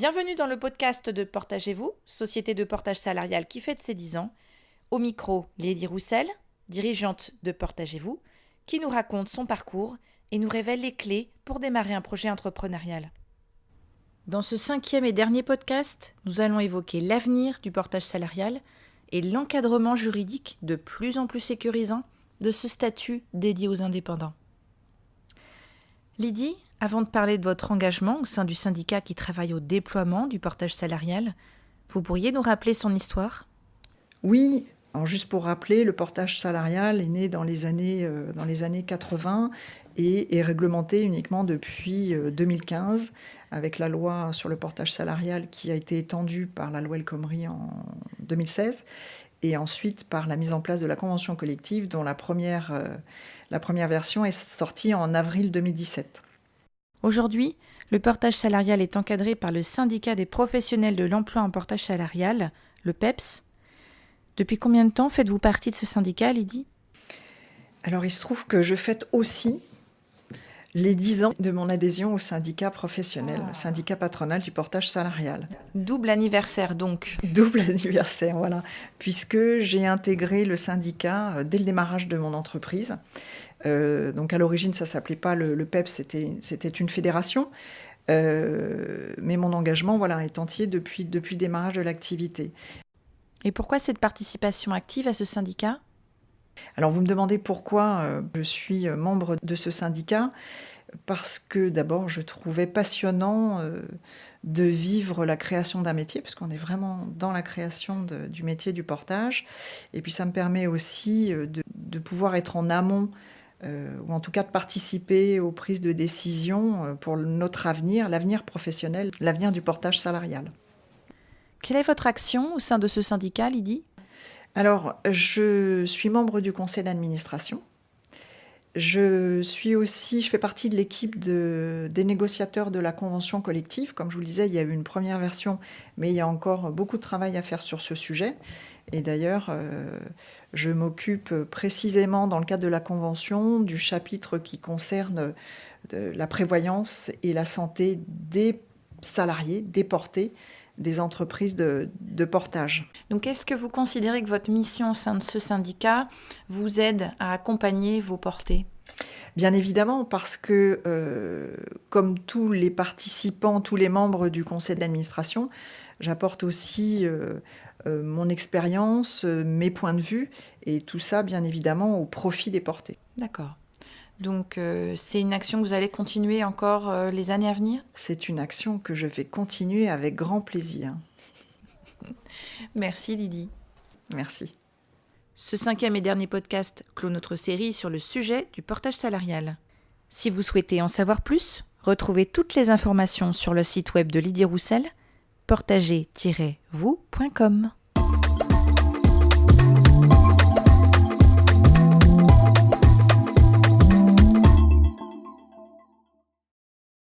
Bienvenue dans le podcast de Portagez-vous, société de portage salarial qui fête ses 10 ans. Au micro, Lydie Roussel, dirigeante de Portagez-vous, qui nous raconte son parcours et nous révèle les clés pour démarrer un projet entrepreneurial. Dans ce 5e et dernier podcast, nous allons évoquer l'avenir du portage salarial et l'encadrement juridique de plus en plus sécurisant de ce statut dédié aux indépendants. Lydie, avant de parler de votre engagement au sein du syndicat qui travaille au déploiement du portage salarial, vous pourriez nous rappeler son histoire ? Oui, alors juste pour rappeler, le portage salarial est né dans les années 80 et est réglementé uniquement depuis 2015 avec la loi sur le portage salarial qui a été étendue par la loi El Khomri en 2016 et ensuite par la mise en place de la convention collective dont la première version est sortie en avril 2017. Aujourd'hui, le portage salarial est encadré par le syndicat des professionnels de l'emploi en portage salarial, le PEPS. Depuis combien de temps faites-vous partie de ce syndicat, Lydie ? Alors il se trouve que je fête aussi les 10 ans de mon adhésion au syndicat professionnel, le syndicat patronal du portage salarial. Double anniversaire donc. Double anniversaire, voilà, puisque j'ai intégré le syndicat dès le démarrage de mon entreprise. Donc à l'origine, ça ne s'appelait pas le PEPS, c'était une fédération. Mais mon engagement est entier depuis le démarrage de l'activité. Et pourquoi cette participation active à ce syndicat ? Alors vous me demandez pourquoi je suis membre de ce syndicat, parce que d'abord je trouvais passionnant de vivre la création d'un métier, parce qu'on est vraiment dans la création du métier du portage, et puis ça me permet aussi de pouvoir être en amont, ou en tout cas de participer aux prises de décision pour notre avenir, l'avenir professionnel, l'avenir du portage salarial. Quelle est votre action au sein de ce syndicat, Lydie ? Alors, je suis membre du conseil d'administration. Je fais partie de l'équipe des négociateurs de la convention collective. Comme je vous le disais, il y a eu une première version, mais il y a encore beaucoup de travail à faire sur ce sujet. Et d'ailleurs, je m'occupe précisément, dans le cadre de la convention, du chapitre qui concerne la prévoyance et la santé des salariés déportés des entreprises de portage. Donc, est-ce que vous considérez que votre mission au sein de ce syndicat vous aide à accompagner vos portés ? Bien évidemment, parce que comme tous les participants, tous les membres du conseil d'administration, j'apporte aussi mon expérience, mes points de vue, et tout ça, bien évidemment, au profit des portés. D'accord. Donc, c'est une action que vous allez continuer encore les années à venir ? C'est une action que je vais continuer avec grand plaisir. Merci Lydie. Merci. Ce 5e et dernier podcast clôt notre série sur le sujet du portage salarial. Si vous souhaitez en savoir plus, retrouvez toutes les informations sur le site web de Lydie Roussel, portager-vous.com.